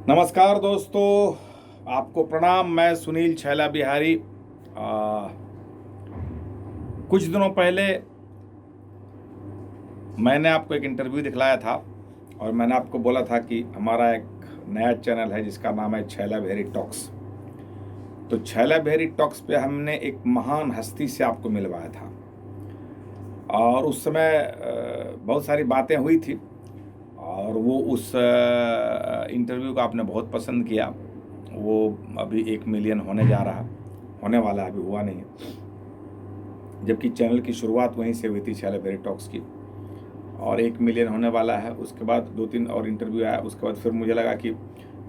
नमस्कार दोस्तों, आपको प्रणाम। मैं सुनील छैला बिहारी। कुछ दिनों पहले मैंने आपको एक इंटरव्यू दिखलाया था और मैंने आपको बोला था कि हमारा एक नया चैनल है जिसका नाम है छैला बिहारी टॉक्स। तो छैला बिहारी टॉक्स पे हमने एक महान हस्ती से आपको मिलवाया था और उस समय बहुत सारी बातें हुई थी और वो उस इंटरव्यू को आपने बहुत पसंद किया। वो अभी 1 मिलियन होने वाला है, अभी हुआ नहीं है, जबकि चैनल की शुरुआत वहीं से हुई थी छैला बिहारी टॉक्स की, और 1 मिलियन होने वाला है। उसके बाद 2-3 और इंटरव्यू आया। उसके बाद फिर मुझे लगा कि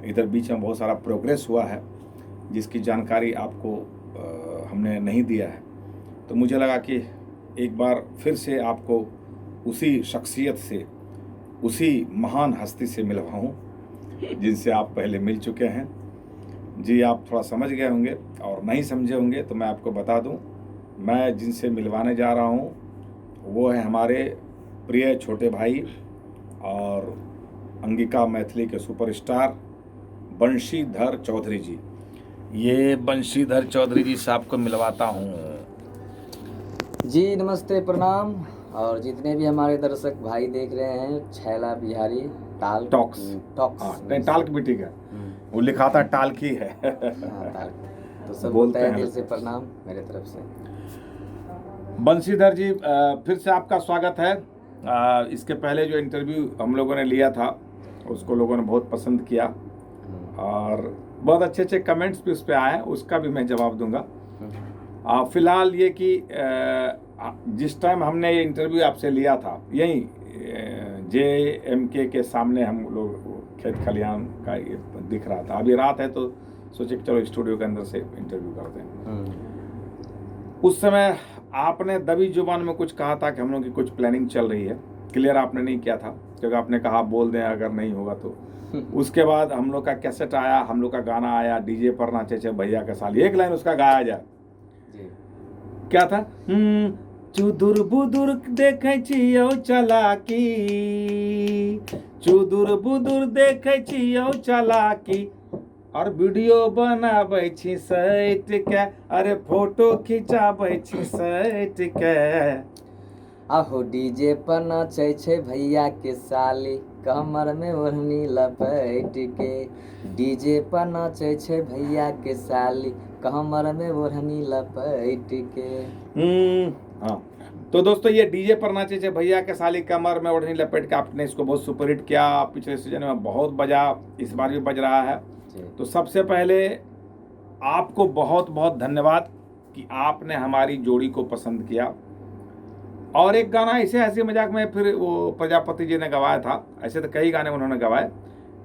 इधर बीच में बहुत सारा प्रोग्रेस हुआ है जिसकी जानकारी आपको हमने नहीं दिया है। तो मुझे लगा कि एक बार फिर से आपको उसी शख्सियत से, उसी महान हस्ती से मिलवाऊँ जिनसे आप पहले मिल चुके हैं। जी, आप थोड़ा समझ गए होंगे और नहीं समझे होंगे तो मैं आपको बता दूं, मैं जिनसे मिलवाने जा रहा हूं वो है हमारे प्रिय छोटे भाई और अंगिका मैथिली के सुपरस्टार बंशीधर चौधरी जी। ये बंशीधर चौधरी जी साहब को मिलवाता हूँ। जी नमस्ते, प्रणाम। और जितने भी हमारे दर्शक भाई देख रहे हैं, छैला बिहारी टॉक्स। नहीं, टाल्क भी ठीक है, वो लिखा था टाल्क ही है। टाल्क। तो सब बोलते तहे हैं दिल से प्रणाम मेरे तरफ से। बंशीधर जी, फिर से आपका स्वागत है। इसके पहले जो इंटरव्यू हम लोगों ने लिया था उसको लोगों ने बहुत पसंद किया और बहुत अच्छे अच्छे कमेंट्स भी उस पर आए, उसका भी मैं जवाब दूंगा। फिलहाल ये कि जिस टाइम हमने ये इंटरव्यू आपसे लिया था, यहीं JMK के सामने हम लोग खेत खलियान का ये दिख रहा था। अभी रात है तो सोचे कि चलो स्टूडियो के अंदर से इंटरव्यू करते हैं। उस समय आपने दबी जुबान में कुछ कहा था कि हम लोग की कुछ प्लानिंग चल रही है। क्लियर आपने नहीं किया था क्योंकि आपने कहा बोल दें अगर नहीं होगा तो। उसके बाद हम लोग का कैसेट आया, हम लोग का गाना आया, डीजे पर नाचे चे भैया के साली, एक लाइन उसका गाया जाए। क्या था? चुदुर बुदुर देखे छियौ चलाकी, चुदुर बुदुर देखे छियौ चलाकी, और वीडियो बनाबै छी सैट के, अरे फोटो खिंचाबै छी सैट के। आहो डीजे पर नाचे छे भैया के साली, कमर में ओढ़नी लपेट के। डीजे पर नाचे छे भैया के साली, कमर में ओढ़नी लपेट के। हाँ, तो दोस्तों ये डीजे पर नाचे छे भैया के साली, कमर में ओढ़नी लपेट के, आपने इसको बहुत सुपरहिट किया। पिछले सीजन में बहुत बजा, इस बार भी बज रहा है। तो सबसे पहले आपको बहुत बहुत धन्यवाद कि आपने हमारी जोड़ी को पसंद किया। और एक गाना ऐसे हंसी मजाक में फिर वो प्रजापति जी ने गवाया था, ऐसे तो कई गाने उन्होंने गवाए,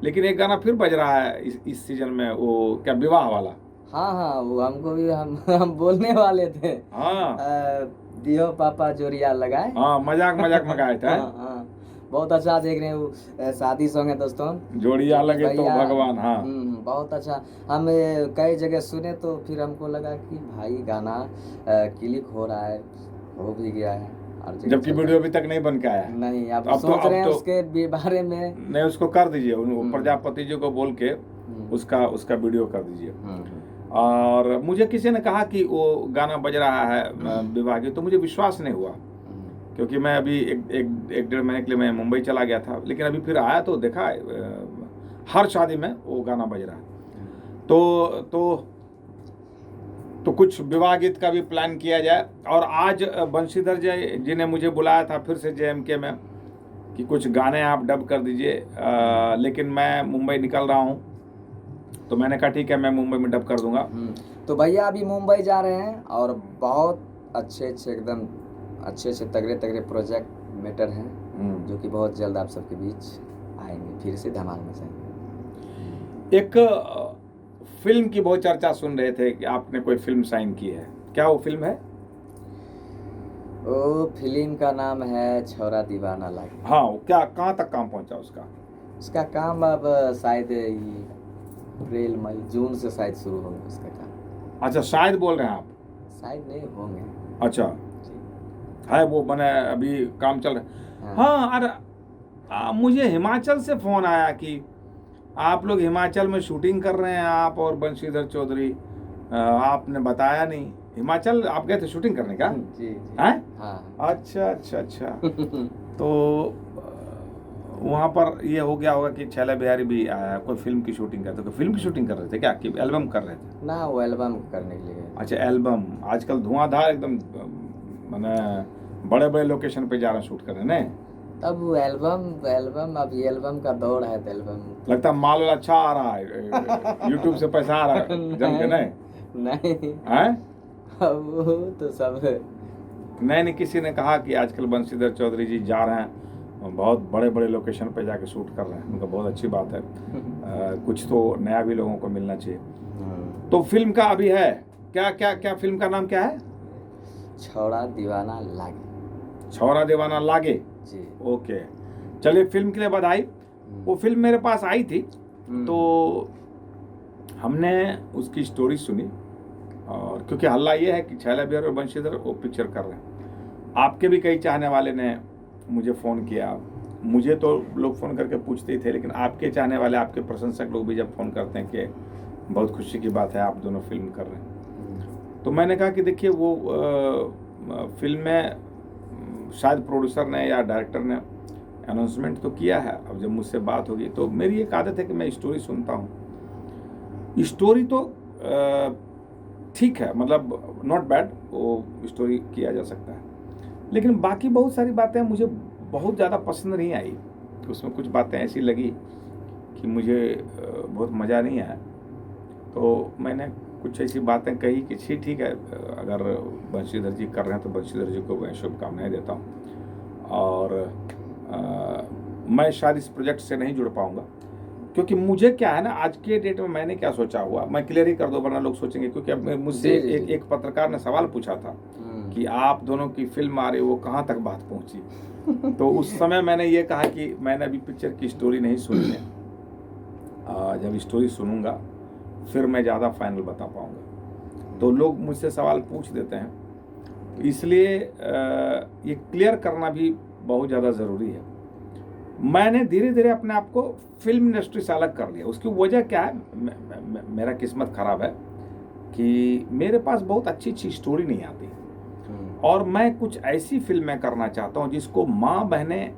लेकिन एक गाना फिर बज रहा है इस सीजन में, वो क्या विवाह वाला। हाँ, वो हमको भी हम बोलने वाले थे। हाँ, दियो पापा जोरिया लगाए। हाँ, मजाक में गाए थे। हाँ, बहुत अच्छा देख रहे हैं। वो शादी सॉन्ग है दोस्तों, जोड़िया लगे तो भगवान। हाँ, बहुत अच्छा। हम कई जगह सुने तो फिर हमको लगा कि भाई गाना क्लिक हो रहा है, हो भी गया है, जबकि वीडियो अभी तक नहीं बन के आया। नहीं, अब सोच रहे हैं उसके बारे में। नहीं, उसको कर दीजिए, प्रजापति जी को बोल के उसका वीडियो कर दीजिए। और मुझे किसी ने कहा कि वो गाना बज रहा है विवाह की, तो मुझे विश्वास नहीं हुआ क्योंकि मैं अभी एक 1.5 महीने के लिए मैं मुंबई चला गया था, लेकिन अभी फिर आया तो देखा हर शादी में वो गाना बज रहा है। तो कुछ विवाह गीत का भी प्लान किया जाए। और आज बंशीधर जी ने मुझे बुलाया था फिर से JMK में कि कुछ गाने आप डब कर दीजिए, लेकिन मैं मुंबई निकल रहा हूँ, तो मैंने कहा ठीक है, मैं मुंबई में डब कर दूंगा। तो भैया अभी मुंबई जा रहे हैं और बहुत अच्छे एकदम अच्छे तगड़े प्रोजेक्ट मैटर हैं जो कि बहुत जल्द आप सबके बीच आएंगे, फिर से धमाल मचाएंगे। एक फिल्म की बहुत चर्चा सुन रहे थे कि आपने कोई फिल्म साइन की है, क्या वो फिल्म है? वो फिल्म का नाम है छोरा दीवाना लागे। हाँ, क्या कहाँ तक काम पहुंचा उसका काम अब शायद अप्रैल मई जून से शायद शुरू होगा उसका काम। अच्छा, शायद बोल रहे हैं आप? शायद नहीं होंगे। अच्छा, है वो बने, अभी काम चल रहा है। हाँ, अरे मुझे हिमाचल से फोन आया कि आप लोग हिमाचल में शूटिंग कर रहे हैं, आप और बंशीधर चौधरी, आपने बताया नहीं। हिमाचल आप गए थे शूटिंग करने का? जी जी। हैं? हाँ। अच्छा अच्छा अच्छा। तो वहाँ पर ये हो गया होगा कि छैला बिहारी भी आया, कोई फिल्म की शूटिंग करते, कोई फिल्म की शूटिंग कर रहे थे क्या, कि एल्बम कर रहे थे? ना, वो एल्बम करने के लिए। अच्छा एल्बम, आजकल धुआंधार एकदम, मैंने बड़े बड़े लोकेशन पे जा रहे हैं शूट करने नहीं? अब वो एल्बम एल्बम अब एल्बम का दौर है, तो एल्बम लगता है माल वाला अच्छा आ रहा है, यूट्यूब से पैसा आ रहा है जम के नहीं? नहीं, हैं? अब वो तो सब नहीं, किसी ने कहा कि आजकल बंशीधर चौधरी जी जा रहे हैं, बहुत बड़े बड़े लोकेशन पे जाके शूट कर रहे हैं, उनका बहुत अच्छी बात है। कुछ तो नया भी लोगों को मिलना चाहिए। तो फिल्म का अभी है क्या क्या क्या, फिल्म का नाम क्या है? छौड़ा दीवाना लागे। छौरा दीवाना लागे। जी। ओके, चलिए फिल्म के लिए बधाई। वो फिल्म मेरे पास आई थी, तो हमने उसकी स्टोरी सुनी, और क्योंकि हल्ला ये है कि छैला बिहारी और बंशीधर वो पिक्चर कर रहे हैं। आपके भी कई चाहने वाले ने मुझे फ़ोन किया, मुझे तो लोग फ़ोन करके पूछते ही थे, लेकिन आपके चाहने वाले, आपके प्रशंसक लोग भी जब फ़ोन करते हैं कि बहुत खुशी की बात है आप दोनों फिल्म कर रहे हैं, तो मैंने कहा कि देखिए वो फिल्म में शायद प्रोड्यूसर ने या डायरेक्टर ने अनाउंसमेंट तो किया है, अब जब मुझसे बात होगी तो मेरी एक आदत है कि मैं स्टोरी सुनता हूँ। स्टोरी तो ठीक है, मतलब नॉट बैड, वो स्टोरी किया जा सकता है, लेकिन बाकी बहुत सारी बातें मुझे बहुत ज़्यादा पसंद नहीं आई। उसमें कुछ बातें ऐसी लगी कि मुझे बहुत मज़ा नहीं आया, तो मैंने कुछ ऐसी बातें कही कि ठीक है, अगर बंशीधर जी कर रहे हैं तो बंशीधर जी को मैं शुभकामनाएं देता हूँ, और मैं शायद इस प्रोजेक्ट से नहीं जुड़ पाऊँगा, क्योंकि मुझे क्या है ना, आज के डेट में मैंने क्या सोचा हुआ, मैं क्लियर ही कर दूं वरना लोग सोचेंगे, क्योंकि अब मुझसे एक पत्रकार ने सवाल पूछा था कि आप दोनों की फिल्म आ रही, वो कहाँ तक बात पहुँची। तो उस समय मैंने ये कहा कि मैंने अभी पिक्चर की स्टोरी नहीं सुनी है, जब स्टोरी सुनूंगा फिर मैं ज़्यादा फाइनल बता पाऊँगा। तो लोग मुझसे सवाल पूछ देते हैं, तो इसलिए ये क्लियर करना भी बहुत ज़्यादा ज़रूरी है। मैंने धीरे धीरे अपने आप को फिल्म इंडस्ट्री से अलग कर लिया। उसकी वजह क्या है, मेरा किस्मत ख़राब है कि मेरे पास बहुत अच्छी अच्छी स्टोरी नहीं आती, और मैं कुछ ऐसी फिल्में करना चाहता हूँ जिसको माँ बहनें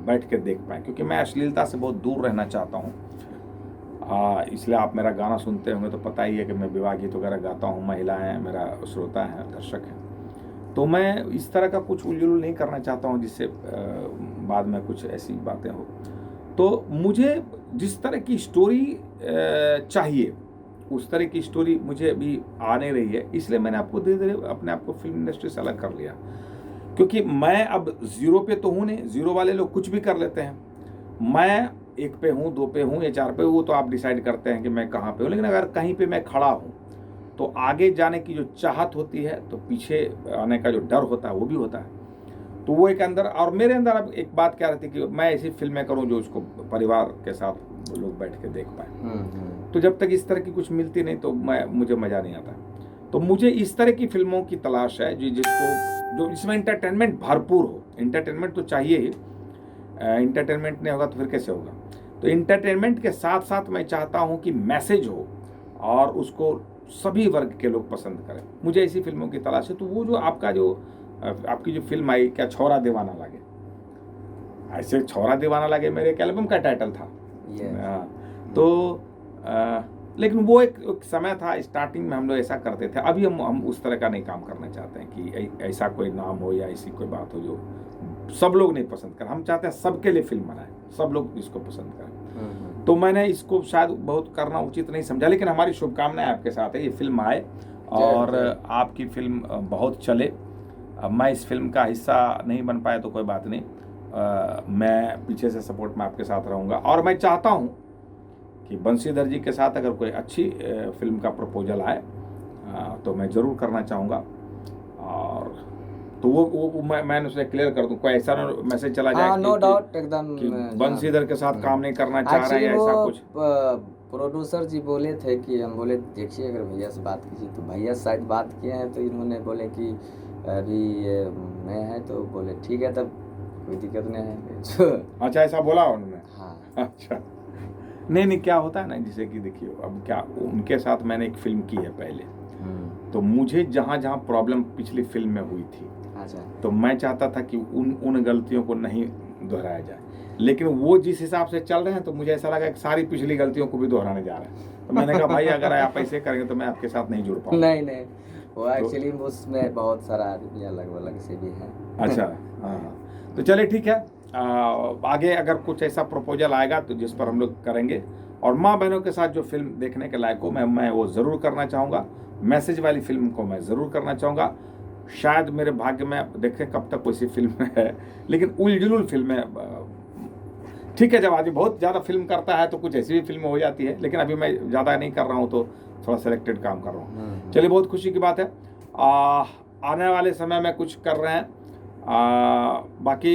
बैठ के देख पाएँ, क्योंकि मैं अश्लीलता से बहुत दूर रहना चाहता हूँ। इसलिए आप मेरा गाना सुनते होंगे तो पता ही है कि मैं विवाह गीत वगैरह गाता हूँ, महिलाएं मेरा श्रोता हैं, दर्शक हैं, तो मैं इस तरह का कुछ उलझुल नहीं करना चाहता हूँ जिससे बाद में कुछ ऐसी बातें हो। तो मुझे जिस तरह की स्टोरी चाहिए उस तरह की स्टोरी मुझे अभी आ नहीं रही है, इसलिए मैंने आपको धीरे धीरे अपने आप को फिल्म इंडस्ट्री से अलग कर लिया, क्योंकि मैं अब ज़ीरो पे तो हूँ नहीं। ज़ीरो वाले लोग कुछ भी कर लेते हैं, मैं 1 पे हूँ, 2 पे हूँ या 4 पे हूँ, तो आप डिसाइड करते हैं कि मैं कहाँ पे हूँ। लेकिन अगर कहीं पे मैं खड़ा हूँ तो आगे जाने की जो चाहत होती है, तो पीछे आने का जो डर होता है वो भी होता है। तो वो एक अंदर, और मेरे अंदर अब एक बात क्या रहती है कि मैं ऐसी फिल्में करूं जो उसको परिवार के साथ लोग बैठ के देख पाए। तो जब तक इस तरह की कुछ मिलती नहीं तो मुझे मज़ा नहीं आता। तो मुझे इस तरह की फिल्मों की तलाश है जो जिसमें इंटरटेनमेंट भरपूर हो। इंटरटेनमेंट तो चाहिए ही, इंटरटेनमेंट नहीं होगा तो फिर कैसे होगा। तो इंटरटेनमेंट के साथ साथ मैं चाहता हूँ कि मैसेज हो और उसको सभी वर्ग के लोग पसंद करें। मुझे ऐसी फिल्मों की तलाश है। तो वो जो आपकी जो फिल्म आई, क्या छौरा दीवाना लागे, ऐसे छौरा दीवाना लागे मेरे एक एल्बम का टाइटल था। तो लेकिन वो एक समय था, स्टार्टिंग में हम लोग ऐसा करते थे। अभी हम उस तरह का नहीं काम करना चाहते हैं कि ऐसा कोई नाम हो या ऐसी कोई बात हो जो सब लोग नहीं पसंद करें। हम चाहते हैं सबके लिए फिल्म बनाएं, सब लोग इसको पसंद करें। तो मैंने इसको शायद बहुत करना उचित नहीं समझा, लेकिन हमारी शुभकामनाएं आपके साथ है, ये फिल्म आए और आपकी फिल्म बहुत चले। मैं इस फिल्म का हिस्सा नहीं बन पाया तो कोई बात नहीं, मैं पीछे से सपोर्ट में आपके साथ रहूँगा। और मैं चाहता हूँ कि बंशीधर जी के साथ अगर कोई अच्छी फिल्म का प्रपोजल आए तो मैं ज़रूर करना चाहूँगा। और तो वो मैंने उसे क्लियर कर दूँ, कोई ऐसा मैसेज चला जाए नो डाउट एकदम बंशीधर के साथ काम नहीं करना चाह रहे हैं ऐसा कुछ। प्रोड्यूसर जी बोले थे कि हम बोले देखिए अगर भैया से बात कीजिए, तो भैया शायद बात किए हैं, तो इन्होंने बोले कि अभी मैं है, तो बोले ठीक है तब कोई दिक्कत नहीं है। अच्छा ऐसा बोला उन्होंने? हाँ। अच्छा नहीं क्या होता है ना, जैसे कि देखिए अब क्या, उनके साथ मैंने एक फिल्म की है पहले, तो मुझे जहाँ जहाँ प्रॉब्लम पिछली फिल्म में हुई थी, अच्छा, तो मैं चाहता था कि उन गलतियों को नहीं दोहराया जाए, लेकिन वो जिस हिसाब से चल रहे हैं तो मुझे ऐसा लगा कि सारी पिछली गलतियों को भी दोहराने जा रहे हैं। तो मैंने कहा भाई अगर आप ऐसे करेंगे तो मैं आपके साथ नहीं जुड़ पाऊंगा। नहीं वो एक्चुअली उसमें बहुत सारा आदमी अलग अलग से भी है। अच्छा, हाँ, तो चलिए ठीक है, आगे अगर कुछ ऐसा प्रपोजल आएगा तो जिस पर हम लोग करेंगे, और माँ बहनों के साथ जो फिल्म देखने के लायक हो मैं वो ज़रूर करना चाहूँगा। मैसेज वाली फिल्म को मैं ज़रूर करना चाहूँगा। शायद मेरे भाग्य में, देखें कब तक कोई सी फिल्म है, लेकिन उलझुल फिल्में, ठीक है, जब आदमी बहुत ज़्यादा फिल्म करता है तो कुछ ऐसी भी फिल्म हो जाती है, लेकिन अभी मैं ज़्यादा नहीं कर रहा हूँ तो थोड़ा सिलेक्टेड काम कर रहा हूँ। चलिए, बहुत खुशी की बात है। आने वाले समय में कुछ कर रहे हैं। बाकी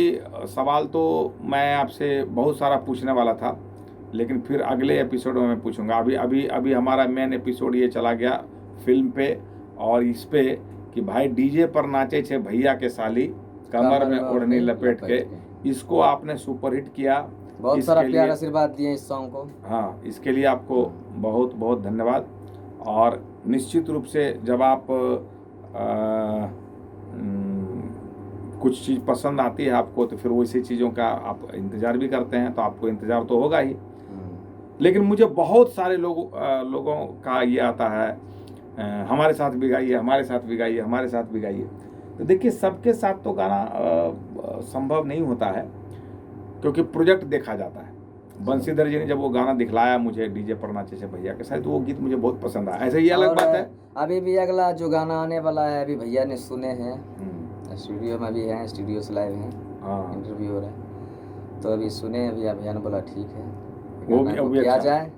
सवाल तो मैं आपसे बहुत सारा पूछने वाला था, लेकिन फिर अगले एपिसोड में मैं पूछूंगा। अभी हमारा मेन एपिसोड ये चला गया फिल्म पे और इस पे कि भाई डीजे पर नाचे छे भैया के साली, कमर में ओढ़नी लपेट के। इसको आपने सुपरहिट किया, बहुत सारा प्यार आशीर्वाद दिए इस सॉन्ग को। हाँ, इसके लिए आपको बहुत बहुत धन्यवाद। और निश्चित रूप से जब आप कुछ चीज़ पसंद आती है आपको तो फिर वैसी चीज़ों का आप इंतज़ार भी करते हैं, तो आपको इंतज़ार तो होगा ही। लेकिन मुझे बहुत सारे लोगों का ये आता है, हमारे साथ भी गाइए, हमारे साथ भी गाइए, हमारे साथ भी गाइए। तो देखिए, सबके साथ तो गाना संभव नहीं होता है, क्योंकि प्रोजेक्ट देखा जाता है। बंसीधर जी ने जब वो गाना दिखलाया मुझे, डीजे पर नाचे छे भैया के साथ, तो वो गीत मुझे बहुत पसंद आया। ऐसे ही अलग बात है, अभी भी अगला जो गाना आने वाला है अभी भैया ने सुने हैं, स्टूडियो में भी हैं, स्टूडियो से लाइव हैं, इंटरव्यू हो रहा है, तो अभी सुने, अभी भैया ने बोला ठीक है वो भी किया अच्छा जाए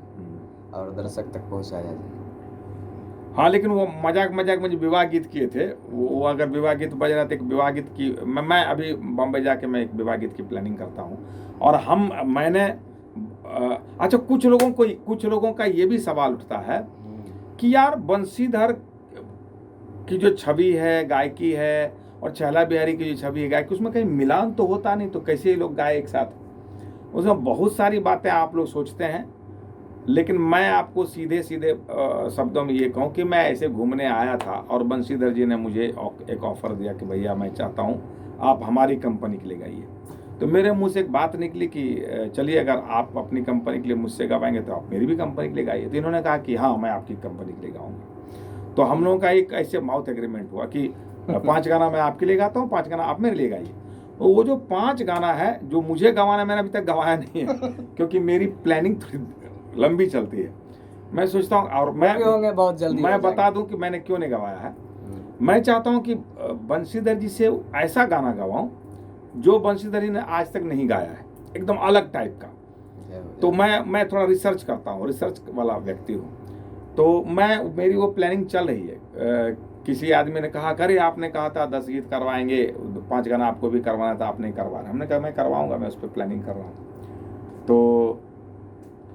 और दर्शक तक पहुंचाया जाए। हाँ, लेकिन वो मजाक में जो विवाह गीत किए थे, वो अगर विवाह गीत बज रहा था, एक विवाह गीत की मैं अभी बॉम्बे जाके मैं एक विवाह गीत की प्लानिंग करता हूँ। और मैंने अच्छा, कुछ लोगों का ये भी सवाल उठता है कि यार बंसीधर की जो छवि है गायकी है और छैला बिहारी की जो छवि है गायकी, उसमें कहीं मिलान तो होता नहीं, तो कैसे ये लोग गाए एक साथ? उसमें बहुत सारी बातें आप लोग सोचते हैं, लेकिन मैं आपको सीधे शब्दों में ये कहूँ कि मैं ऐसे घूमने आया था और बंसीधर जी ने मुझे एक ऑफ़र दिया कि भैया मैं चाहता हूँ आप हमारी कंपनी के लिए गाइए। तो मेरे मुंह से एक बात निकली कि चलिए, अगर आप अपनी कंपनी के लिए मुझसे गवाएंगे तो आप मेरी भी कंपनी के लिए गाइए। तो इन्होंने कहा कि हाँ, मैं आपकी कंपनी के लिए गाऊँगा। तो हम लोगों का एक ऐसे माउथ एग्रीमेंट हुआ कि 5 गाना मैं आपके लिए गाता हूँ, 5 गाना आप मेरे लिए गाइए। वो जो 5 गाना है जो मुझे गवाना, मैंने अभी तक गवाया नहीं है, क्योंकि मेरी प्लानिंग थोड़ी लंबी चलती है। मैं सोचता हूँ, और बहुत जल्दी मैं बता दूं कि मैंने क्यों नहीं गवाया है। मैं चाहता हूं कि बंसीधर जी से ऐसा गाना गवाऊं जो बंसीधर जी ने आज तक नहीं गाया है, एकदम अलग टाइप का। तो मैं थोड़ा रिसर्च करता हूँ, रिसर्च वाला व्यक्ति हूँ, तो मेरी वो प्लानिंग चल रही है। किसी आदमी ने कहा, अरे आपने कहा था 10 गीत करवाएंगे, 5 गाना आपको भी करवाना था, आप नहीं करवा रहे। हमने कहा मैं करवाऊंगा, मैं उस पर प्लानिंग कर रहा हूँ। तो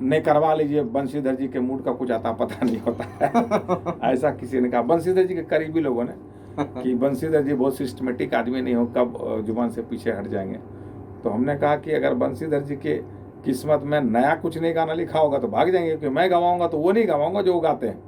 नहीं, करवा लीजिए, बंसीधर जी के मूड का कुछ आता पता नहीं होता है। ऐसा किसी ने कहा, बंसीधर जी के करीबी लोगों ने, कि बंसीधर जी बहुत सिस्टमेटिक आदमी नहीं हो, कब जुबान से पीछे हट जाएंगे। तो हमने कहा कि अगर बंसीधर जी के किस्मत में नया कुछ नहीं गाना लिखा होगा तो भाग जाएंगे, क्योंकि मैं गवाऊंगा तो वो नहीं गवाऊंगा जो वो गाते हैं,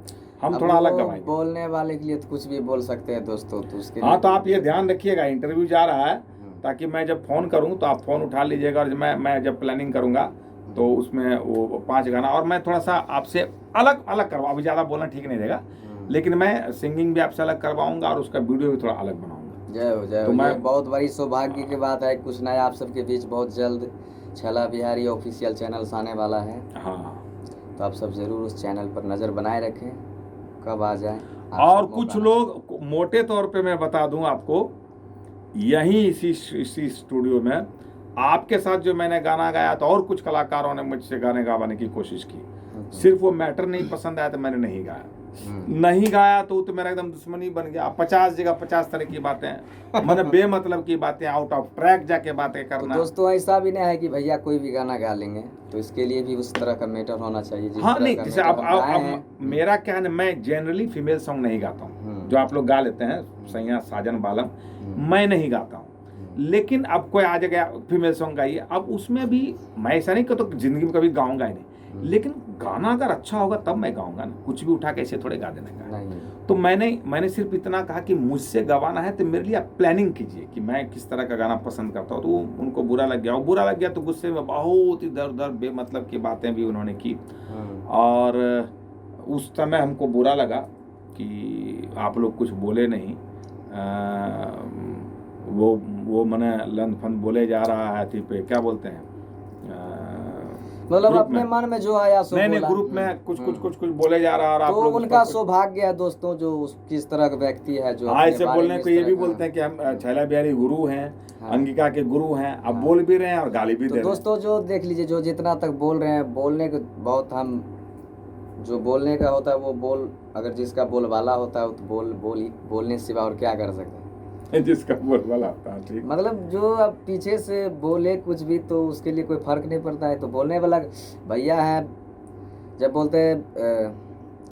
हम थोड़ा अलग गवाएंगे। बोलने वाले के लिए तो कुछ भी बोल सकते हैं दोस्तों, तो उसके हाँ, तो आप ये ध्यान रखिएगा, इंटरव्यू जा रहा है, ताकि मैं जब फ़ोन करूँ तो आप फ़ोन उठा लीजिएगा, और मैं जब प्लानिंग करूँगा तो उसमें वो 5 गाना, और मैं थोड़ा सा आपसे अलग करवाऊँ। अभी ज़्यादा बोलना ठीक नहीं रहेगा, लेकिन मैं सिंगिंग भी आपसे अलग करवाऊँगा और उसका वीडियो भी थोड़ा अलग बनाऊँगा। जय हो, जय हो। मैं बहुत बड़ी सौभाग्य की बात है, कुछ नया आप सबके बीच बहुत जल्द छैला बिहारी ऑफिशियल चैनल आने वाला है। हाँ, तो आप सब ज़रूर उस चैनल पर नज़र बनाए रखें, कब आ जाए। और कुछ लोग, मोटे तौर पे मैं बता दूं आपको, यहीं इसी स्टूडियो में आपके साथ जो मैंने गाना गाया था, और कुछ कलाकारों ने मुझसे गाने गाने की कोशिश की, सिर्फ वो मैटर नहीं पसंद आया तो मैंने नहीं गाया। नहीं गाया तो मेरा एकदम दुश्मनी बन गया। 50 जगह 50 तरह की बातें, मैंने बेमतलब की बातें, आउट ऑफ ट्रैक जाके बातें करना। तो दोस्तों, ऐसा भी नहीं है कि भैया कोई भी गाना गा लेंगे, तो इसके लिए भी उस तरह का मैटर होना चाहिए। हाँ, नहीं, जैसे अब मेरा क्या है, मैं जनरली फीमेल सॉन्ग नहीं गाता हूँ, जो आप लोग गा लेते हैं, सैया साजन बालम, मैं नहीं गाता हूँ। लेकिन अब कोई आ जाएगा फीमेल सॉन्ग गाइए, अब उसमें भी मैं ऐसा नहीं कहता जिंदगी में कभी गाऊंगा ही नहीं, लेकिन गाना अगर अच्छा होगा तब मैं गाऊंगा ना, कुछ भी उठा के ऐसे थोड़े गा देने का। नहीं तो मैंने सिर्फ इतना कहा कि मुझसे गवाना है तो मेरे लिए आप प्लानिंग कीजिए कि मैं किस तरह का गाना पसंद करता हूँ। तो वो उनको बुरा लग गया, और बुरा लग गया तो गुस्से में बहुत इधर उधर बेमतलब की बातें भी उन्होंने की। और उस समय हमको बुरा लगा कि आप लोग कुछ बोले नहीं। वो मने लन फन बोले जा रहा है थी पे, क्या बोलते हैं, मतलब ग्रुप अपने में। मन में जो आया सो नहीं बोला। ग्रुप में कुछ बोले जा रहा है, और आप तो लोग उनका सौभाग्य है दोस्तों जो किस तरह का व्यक्ति है जो अपने ऐसे बारे बोलने में को इस ये तरह भी का- बोलते हैं कि हम छैला बिहारी गुरु हैं, हाँ। अंगिका के गुरु हैं, अब हाँ। बोल भी रहे हैं और गाली भी तो दे रहे हैं। दोस्तों जो देख लीजिए, जो जितना तक बोल रहे हैं, बोलने को बहुत हम जो बोलने का होता है वो बोल, अगर जिसका बोल वाला होता है वो तो बोलने सिवा और क्या कर सकते हैं। जिसका बोल वाला होता है, ठीक। मतलब जो अब पीछे से बोले कुछ भी तो उसके लिए कोई फर्क नहीं पड़ता है। तो बोलने वाला भैया है, जब बोलते हैं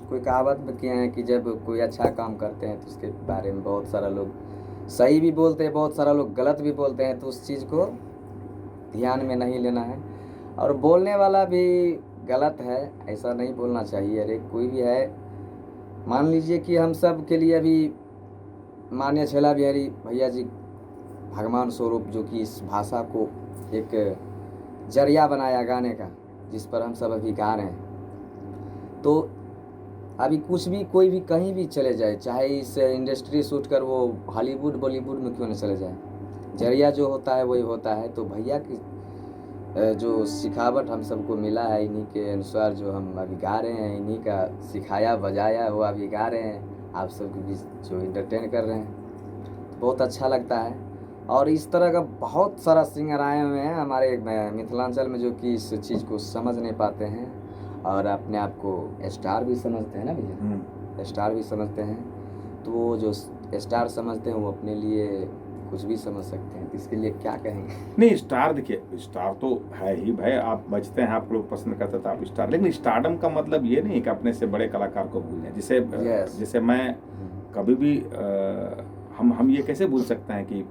कोई कहावत में किए हैं कि जब कोई अच्छा काम करते हैं तो उसके बारे में बहुत सारा लोग सही भी बोलते हैं, बहुत सारा लोग गलत भी बोलते हैं। तो उस चीज़ को ध्यान में नहीं लेना है, और बोलने वाला भी गलत है, ऐसा नहीं बोलना चाहिए। अरे कोई भी है, मान लीजिए कि हम सब के लिए अभी माननीय छैला बिहारी भैया जी भगवान स्वरूप, जो कि इस भाषा को एक जरिया बनाया गाने का, जिस पर हम सब अभी गा रहे हैं। तो अभी कुछ भी कोई भी कहीं भी चले जाए, चाहे इस इंडस्ट्री शूट कर वो हॉलीवुड बॉलीवुड में क्यों न चले जाए, जरिया जो होता है वही होता है। तो भैया की जो सिखावट हम सबको मिला है, इन्हीं के अनुसार जो हम अभी गा रहे हैं, इन्हीं का सिखाया बजाया हुआ अभी गा रहे हैं, आप सबको भी जो इंटरटेन कर रहे हैं, तो बहुत अच्छा लगता है। और इस तरह का बहुत सारा सिंगर आए हुए हैं हमारे मिथिलांचल में, जो कि इस चीज़ को समझ नहीं पाते हैं और अपने आप को स्टार भी समझते हैं ना भैया, स्टार भी समझते हैं। तो वो जो स्टार समझते हैं वो अपने लिए कुछ भी समझ सकते हैं। तो इसके लिए क्या कहेंगे? नहीं, स्टार देखिए, स्टार तो है ही भाई, आप बचते हैं, आप लोग पसंद करते तो आप स्टार, लेकिन स्टारडम का मतलब ये नहीं कि अपने से बड़े कलाकार को भूल जाए। जैसे मैं कभी भी हम ये कैसे भूल सकते हैं कि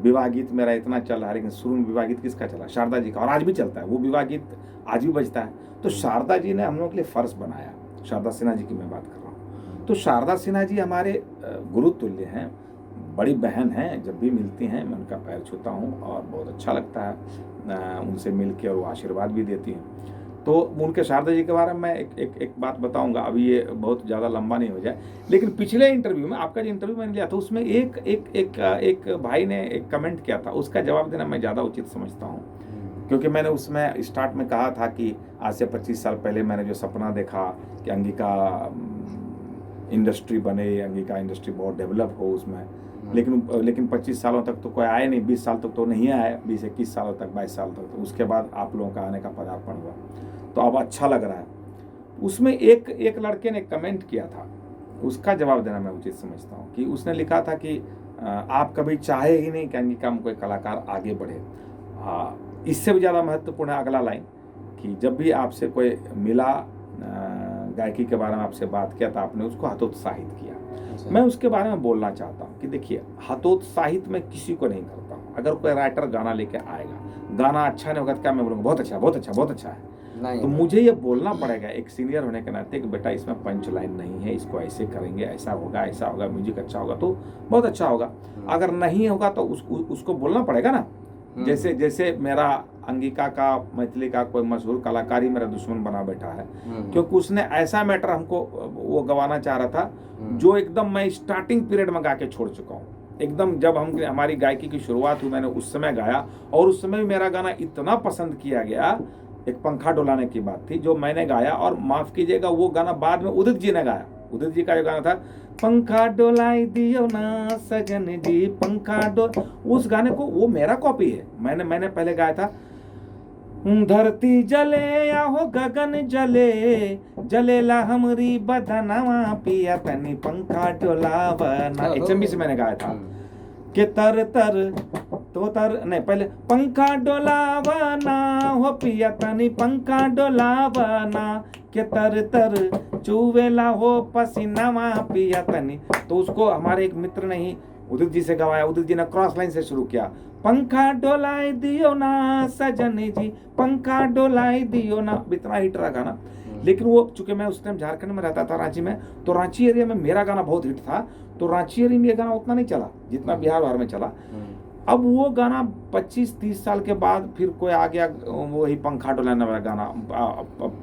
विवाह गीत मेरा इतना चल रहा है, लेकिन शुरू में विवाह गीत किसका चला? शारदा जी का, और आज भी चलता है वो विवाह गीत, आज भी बजता है। तो शारदा जी ने हम लोग के लिए फर्ज बनाया, शारदा सिन्हा जी की मैं बात कर रहा हूँ। तो शारदा सिन्हा जी हमारे गुरु तुल्य हैं, बड़ी बहन हैं, जब भी मिलती हैं मैं उनका पैर छूता हूँ और बहुत अच्छा लगता है उनसे मिल के, और वो आशीर्वाद भी देती हैं। तो उनके शारदा जी के बारे में मैं एक बात बताऊंगा, अभी ये बहुत ज़्यादा लंबा नहीं हो जाए, लेकिन पिछले इंटरव्यू में, आपका जो इंटरव्यू मैंने लिया था, उसमें एक भाई ने एक कमेंट किया था, उसका जवाब देना मैं ज़्यादा उचित समझता हूँ, क्योंकि मैंने उसमें स्टार्ट में कहा था कि आज से 25 साल पहले मैंने जो सपना देखा कि अंगिका इंडस्ट्री बने, अंगिका इंडस्ट्री बहुत डेवलप हो उसमें, लेकिन 25 सालों तक तो कोई आया नहीं, 20 साल तक तो नहीं आया, 20-21 सालों तक, 22 साल तक, तो उसके बाद आप लोगों का आने का पदार्पण हुआ, तो अब अच्छा लग रहा है। उसमें एक लड़के ने कमेंट किया था, उसका जवाब देना मैं उचित समझता हूँ, कि उसने लिखा था कि आप कभी चाहे ही नहीं कि अंगिका में कोई कलाकार आगे बढ़े। इससे भी ज़्यादा महत्वपूर्ण है अगला लाइन, कि जब भी आपसे कोई मिला, गायकी के बारे में आपसे बात किया, तो आपने उसको हतोत्साहित किया। मैं उसके बारे में बोलना चाहता हूँ कि देखिए, हतोत्साहित मैं किसी को नहीं करता हूँ। अगर कोई राइटर गाना लेके आएगा, गाना अच्छा नहीं होगा तो क्या मैं बोलूँगा बहुत अच्छा, बहुत अच्छा, बहुत अच्छा है? नहीं, तो मुझे ये बोलना पड़ेगा एक सीनियर होने के नाते कि बेटा इसमें पंच लाइन नहीं है, इसको ऐसे करेंगे, ऐसा होगा, म्यूजिक अच्छा होगा तो बहुत अच्छा होगा, अगर नहीं होगा तो उसको बोलना पड़ेगा ना। जैसे मेरा अंगिका का, मैथिली का कोई मशहूर कलाकार ही मेरा दुश्मन बना बैठा है, क्योंकि उसने ऐसा मैटर हमको वो गवाना चाह रहा था जो एकदम मैं स्टार्टिंग पीरियड में गा के छोड़ चुका हूँ। एकदम जब हमारी गायकी की शुरुआत हुई, मैंने उस समय गाया, और उस समय मेरा गाना इतना पसंद किया गया। एक पंखा डोलाने की बात थी जो मैंने गाया, और माफ़ कीजिएगा वो गाना बाद में उदित जी ने गाया। उदित जी का जो गाना था, पंखा डोलाई दियो ना सजन जी, पंखा डोल, उस गाने को, वो मेरा कॉपी है। मैंने पहले गाया था, धरती जले या हो गगन जले, जलेला हमरी बदनवा पिया तनी पंखा डोलावना, HMV से मैंने गाया था कि तर तो नहीं, पहले पंखा डोलावना हो पिया तनी पंखा डोलावना, के तर चुवेला हो पसीनावा पिया तनी। तो उसको हमारे एक मित्र ने ही उदित जी से गवाया, उदित जी ने क्रॉस लाइन से शुरू किया, पंखा डोलाई दियो ना सजन जी, पंखा डोलाई दियो ना, इतना हिट रहा गाना। लेकिन वो चूंकि मैं उस टाइम झारखंड में रहता था, रांची में, तो रांची एरिया में मेरा गाना बहुत हिट था, तो रांची एरिया में ये गाना उतना नहीं चला जितना बिहार भर में चला। अब वो गाना 25-30 साल के बाद फिर कोई आ गया, वही पंखा डोलाने वाला गाना,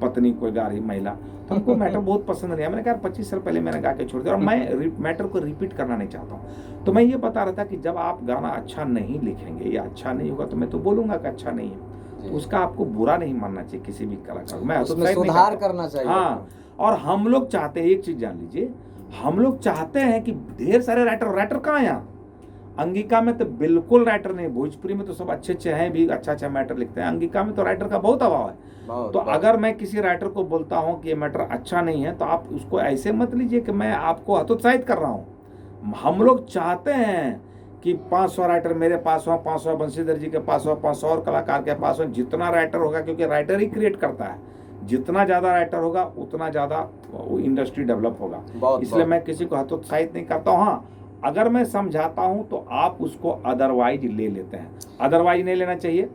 पत्नी कोई गा रही महिला, तो हमको मैटर बहुत पसंद नहीं है। मैंने कहा 25 साल पहले मैंने गा के छोड़ दिया, और मैं मैटर को रिपीट करना नहीं चाहता हूँ। तो मैं ये बता रहा था कि जब आप गाना अच्छा नहीं लिखेंगे या अच्छा नहीं होगा, तो मैं तो बोलूंगा कि अच्छा नहीं है, तो उसका आपको बुरा नहीं मानना चाहिए किसी भी कलाकार को। मैं उसमें सुधार करना चाहिए। हाँ, और हम लोग चाहते हैं, एक चीज जान लीजिए, हम लोग चाहते हैं कि ढेर सारे राइटर कहाँ हैं यहाँ? अंगिका में तो बिल्कुल राइटर नहीं, भोजपुरी में तो सब अच्छे अच्छे हैं भी, अच्छा मैटर लिखते हैं, अंगिका में तो राइटर का बहुत अभाव है। तो अगर मैं किसी राइटर को बोलता हूँ कि ये मैटर अच्छा नहीं है, तो आप उसको ऐसे मत लीजिए कि मैं आपको हतोत्साहित कर रहा हूँ। हम लोग चाहते हैं कि 500 राइटर मेरे पास हो, 500 बंशीधर जी के पास हो, 500 और कलाकार के पास हो, जितना राइटर होगा, क्योंकि राइटर ही क्रिएट करता है, जितना ज़्यादा राइटर होगा उतना ज़्यादा इंडस्ट्री डेवलप होगा। इसलिए मैं किसी को हतोत्साहित नहीं करता हूँ। हाँ, अगर मैं समझाता हूं तो आप उसको अदरवाइज ले लेते हैं, अदरवाइज नहीं लेना चाहिए।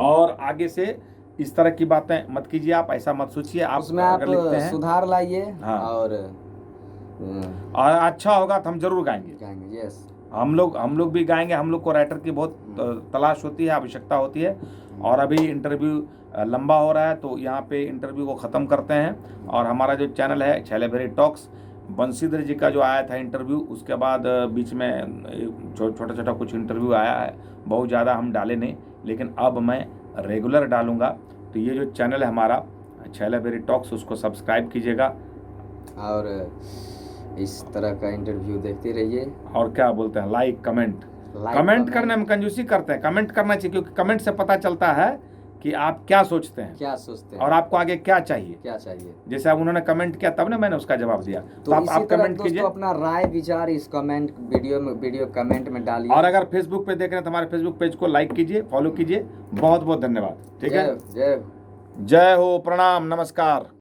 और आगे से इस तरह की बातें मत कीजिए, आप ऐसा मत सोचिए। आप उसमें आप सुधार लाइए। हाँ। और अच्छा होगा तो हम जरूर गाएंगे। यस, हम लोग भी गाएंगे। हम लोग को राइटर की बहुत तलाश होती है, आवश्यकता होती है। और अभी इंटरव्यू लंबा हो रहा है, तो यहाँ पे इंटरव्यू को ख़त्म करते हैं। और हमारा जो चैनल है छैला भेरी टॉक्स, बंशीधर जी का जो आया था इंटरव्यू, उसके बाद बीच में छोटा छोटा कुछ इंटरव्यू आया है, बहुत ज़्यादा हम डाले नहीं, लेकिन अब मैं रेगुलर डालूंगा। तो ये जो चैनल है हमारा छैला भेरी टॉक्स, उसको सब्सक्राइब कीजिएगा और इस तरह का इंटरव्यू देखते रहिए। और क्या बोलते हैं, लाइक कमेंट करने में कंजूसी करते हैं, कमेंट करना चाहिए, क्योंकि कमेंट से पता चलता है कि आप क्या सोचते हैं और आपको आगे क्या चाहिए। जैसे अब उन्होंने कमेंट किया तब ना मैंने उसका जवाब दिया। तो आप कमेंट कीजिए, अपना राय विचार इस कमेंट वीडियो कमेंट में डालिए। और अगर फेसबुक पे देख रहे हैं तो हमारे फेसबुक पेज को लाइक कीजिए, फॉलो कीजिए। बहुत बहुत धन्यवाद। ठीक है, जय हो, प्रणाम, नमस्कार।